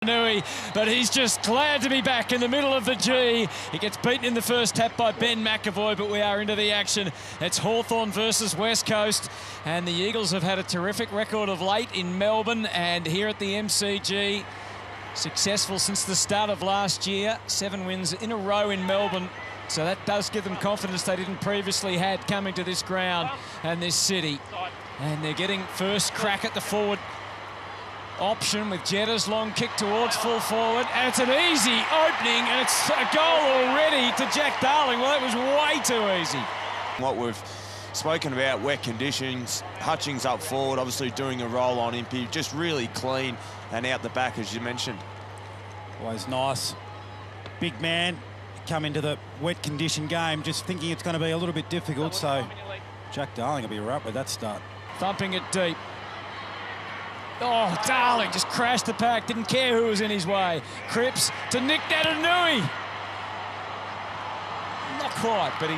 Nui, but he's just glad to be back in the middle of the G. He gets beaten in the first tap by Ben McAvoy, but we are into the action. It's Hawthorn versus West Coast, and the Eagles have had a terrific record of late in Melbourne and here at the MCG. Successful since the start of last year, 7 wins in a row in Melbourne. So that does give them confidence they didn't previously had coming to this ground and this city. And they're getting first crack at the forward option with Jetta's long kick towards full forward, and it's an easy opening, and it's a goal already to Jack Darling. Well, it was way too easy. What we've spoken about, wet conditions, Hutchings up forward, obviously doing a roll on Impey, just really clean and out the back, as you mentioned. Always nice. Big man come into the wet condition game just thinking it's going to be a little bit difficult, so Jack Darling will be right with that start. Thumping it deep. Oh, Darling just crashed the pack, didn't care who was in his way. Cripps to Nick Nui. Not quite, but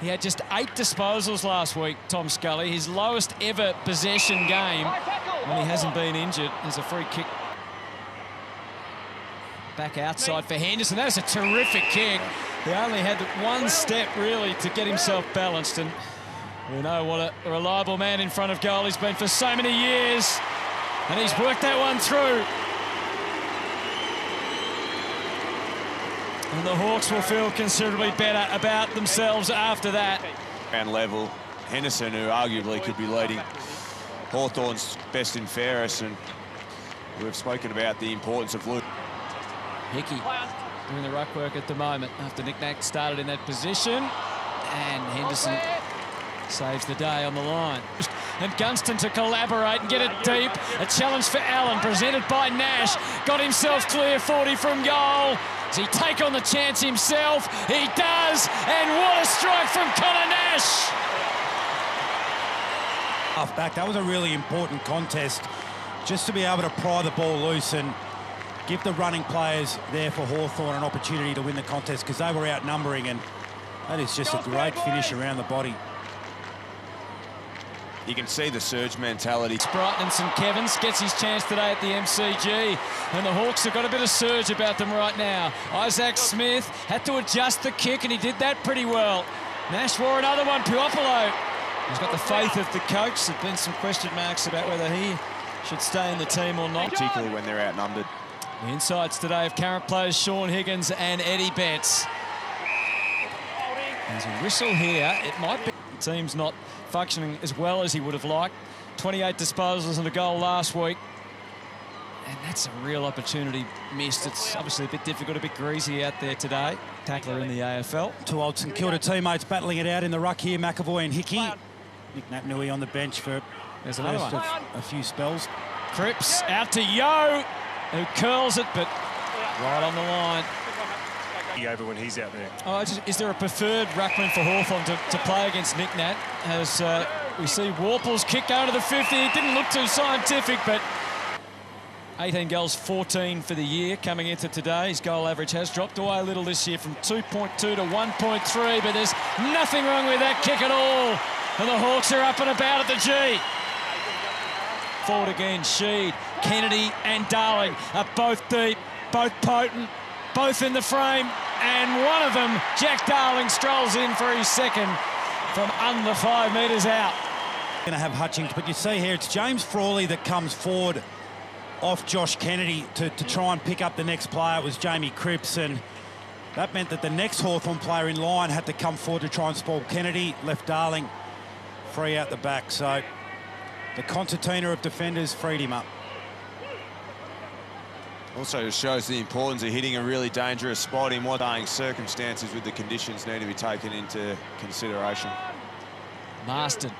he had just 8 disposals last week, Tom Scully, his lowest ever possession game when he hasn't been injured. There's a free kick back outside for Henderson. That was a terrific kick. He only had one step really to get himself balanced, and we know what a reliable man in front of goal he's been for so many years. And he's worked that one through. And the Hawks will feel considerably better about themselves after that. Ground level, Henderson, who arguably could be leading Hawthorn's best and fairest, and we've spoken about the importance of Luke. Hickey doing the ruck work at the moment after Nick Nack started in that position. And Henderson saves the day on the line. And Gunston to collaborate and get it deep. A challenge for Allen, presented by Nash. Got himself clear 40 from goal. Does he take on the chance himself? He does, and what a strike from Connor Nash! Half back, that was a really important contest, just to be able to pry the ball loose and give the running players there for Hawthorn an opportunity to win the contest, because they were outnumbering, and that is just a great finish around the body. You can see the surge mentality. Brighton and St Kevin's gets his chance today at the MCG, and the Hawks have got a bit of surge about them right now. Isaac Smith had to adjust the kick, and he did that pretty well. Nash wore another one. Puopolo, he's got the faith of the coach. There's been some question marks about whether he should stay in the team or not, particularly when they're outnumbered. The insights today of current players Sean Higgins and Eddie Betts. There's a whistle here. It might be the team's not functioning as well as he would have liked. 28 disposals and a goal last week. And that's a real opportunity missed. It's obviously a bit difficult, a bit greasy out there today. Tackler in the AFL. 2 old St Kilda teammates battling it out in the ruck here, McAvoy and Hickey. Nick Nui on the bench for There's another one. A few spells. Cripps out to Yo, who curls it, but right on the line. Over when he's out there. Oh, is there a preferred ruckman for Hawthorn to play against Nick Nat? As we see Warple's kick going to the 50. It didn't look too scientific, but 18 goals, 14 for the year coming into today. His goal average has dropped away a little this year from 2.2 to 1.3, but there's nothing wrong with that kick at all. And the Hawks are up and about at the G. Forward again, Sheed, Kennedy and Darling are both deep, both potent, both in the frame, and one of them, Jack Darling, strolls in for his second from under 5 metres out. Going to have Hutchings, but you see here it's James Frawley that comes forward off Josh Kennedy to try and pick up the next player. It was Jamie Cripps, and that meant that the next Hawthorn player in line had to come forward to try and spoil Kennedy, left Darling free out the back. So the concertina of defenders freed him up. Also shows the importance of hitting a really dangerous spot in what dying circumstances with the conditions need to be taken into consideration. Marston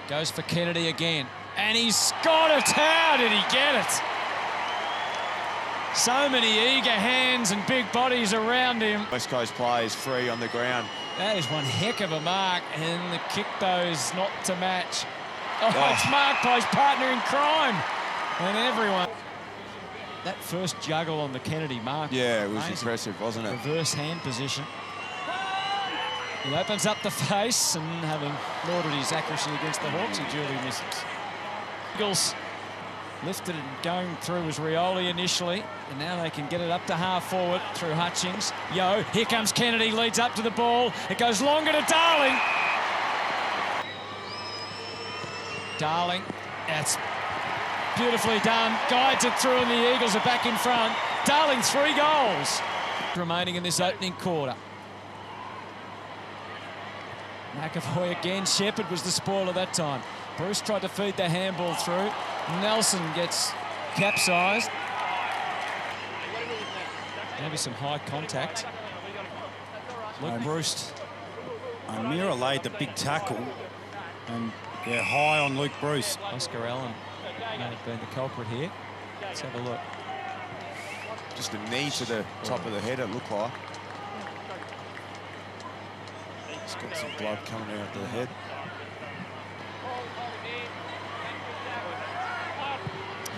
goes for Kennedy again, and he's got it. How did he get it? So many eager hands and big bodies around him. West Coast players free on the ground. That is one heck of a mark, and the kick, though, is not to match. Oh, it's marked by his partner in crime, and everyone. That first juggle on the Kennedy mark. Yeah, it was impressive, wasn't it? Reverse hand position. He opens up the face, and having lauded his accuracy against the Hawks, he duly misses. Eagles Lifted and going through was Rioli initially, and now they can get it up to half forward through Hutchings. Here comes Kennedy, leads up to the ball. It goes longer to Darling. Darling, that's beautifully done. Guides it through and the Eagles are back in front. Darling, 3 goals remaining in this opening quarter. McAvoy again. Shepherd was the spoiler that time. Bruce tried to feed the handball through. Nelson gets capsized. Maybe some high contact. Luke Bruce. O'Meara laid the big tackle and high on Luke Bruce. Oscar Allen may have been the culprit here. Let's have a look. Just a knee to the top of the head, it looked like. He's got some blood coming out of the head.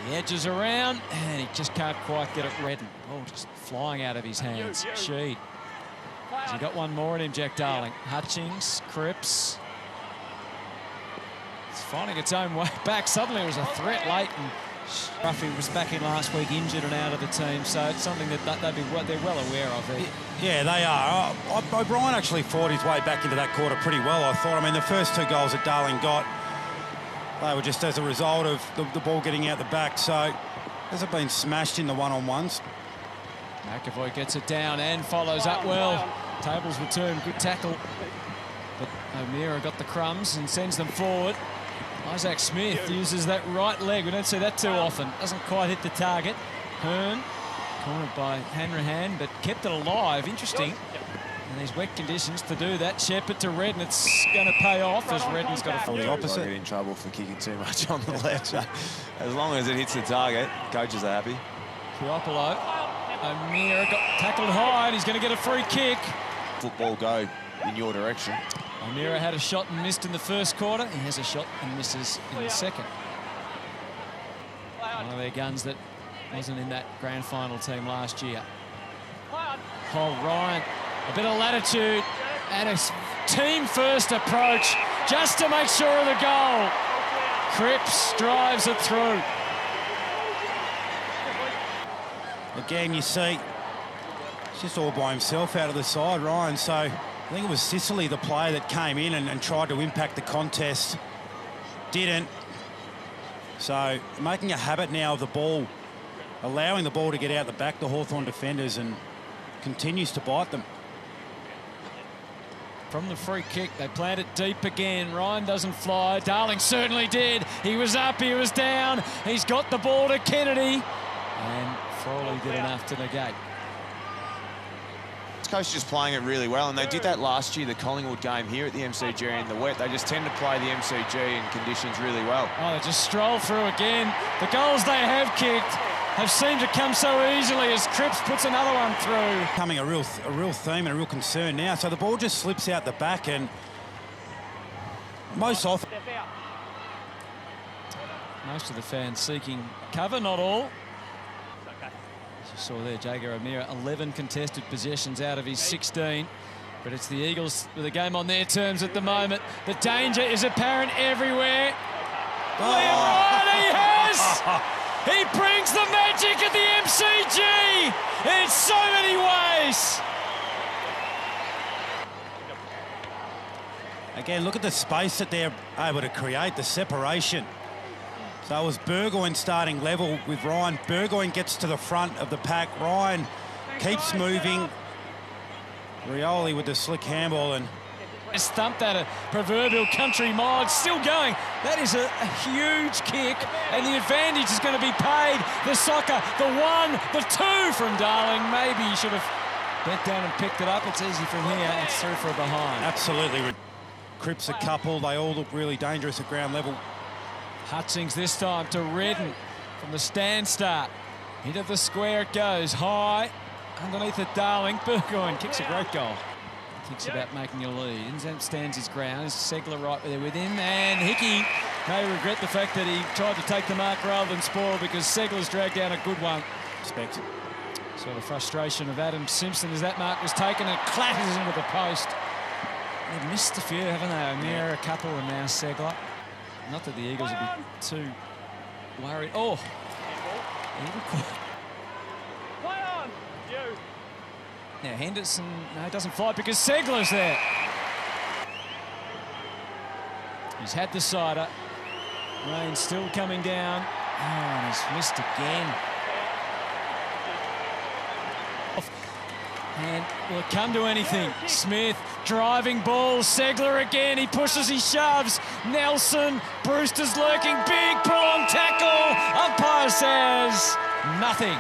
He edges around and he just can't quite get it Redden. Oh, just flying out of his hands. Sheed. Has he got one more in him, Jack Darling? Hutchings, Cripps. It's finding its own way back. Suddenly it was a threat late, and Ruffy was back in last week injured and out of the team, so it's something that they're well aware of. Yeah, they are. O'Brien actually fought his way back into that quarter pretty well, I thought. I mean, the first 2 goals that Darling got, they were just as a result of the ball getting out the back, so hasn't been smashed in the one-on-ones. McAvoy gets it down and follows up well. Tables return, good tackle. But O'Meara got the crumbs and sends them forward. Isaac Smith uses that right leg. We don't see that too often. Doesn't quite hit the target. Hearn, cornered by Hanrahan, but kept it alive. Interesting. In these wet conditions to do that. Shepherd to Redden. It's going to pay off as Redden's got a The opposite. Get in trouble for kicking too much on the left. So as long as it hits the target, coaches are happy. Puopolo. O'Meara got tackled high and he's going to get a free kick. Football go in your direction. O'Meara had a shot and missed in the first quarter. He has a shot and misses in the second. One of their guns that wasn't in that grand final team last year. Oh, Ryan, a bit of latitude and a team-first approach just to make sure of the goal. Cripps drives it through. Again, you see, it's just all by himself out of the side, Ryan. So I think it was Sicily, the player, that came in and tried to impact the contest. Didn't. So making a habit now of the ball, allowing the ball to get out the back, the Hawthorn defenders, and continues to bite them. From the free kick, they plant it deep again. Ryan doesn't fly. Darling certainly did. He was up, he was down. He's got the ball to Kennedy. And Frawley did enough to negate. This coach is just playing it really well, and they did that last year, the Collingwood game here at the MCG in the wet. They just tend to play the MCG in conditions really well. Oh, they just stroll through again. The goals they have kicked have seemed to come so easily as Cripps puts another one through. Becoming a real theme and a real concern now. So the ball just slips out the back, and most often most of the fans seeking cover, not all. As you saw there, Jager O'Meara, 11 contested possessions out of his 16. But it's the Eagles with the game on their terms at the moment. The danger is apparent everywhere. Liam Ryan, he has! He brings the magic at the MCG in so many ways. Again, look at the space that they're able to create, the separation. So it was Burgoyne starting level with Ryan. Burgoyne gets to the front of the pack. Ryan keeps moving. Rioli with the slick handball, and Stumped at a proverbial country mile. It's still going. That is a huge kick, and the advantage is going to be paid. The soccer, the 1, the 2 from Darling. Maybe he should have bent down and picked it up. It's easy from here. It's through for a behind. absolutely. Cripps a couple. They all look really dangerous at ground level. Hutchings this time to Redden from the stand start. Into the square it goes. High. Underneath it, Darling. Burgoyne kicks a great goal. Thinks about making a lead. Inzamp stands his ground. Segler right there with him. And Hickey may regret the fact that he tried to take the mark rather than spoil, because Segler's dragged down a good one. Respect. So the frustration of Adam Simpson as that mark was taken and clatters into the post. They've missed a few, haven't they? O'Meara, a couple, and now Segler. Not that the Eagles will be too worried. Oh. Now Henderson, no, doesn't fight because Segler's there. He's had the cider. Rain still coming down. Oh, and he's missed again. And will it come to anything? Smith driving ball. Segler again. He pushes, he shoves. Nelson. Brewster's lurking. Big pull on tackle. Umpire says nothing.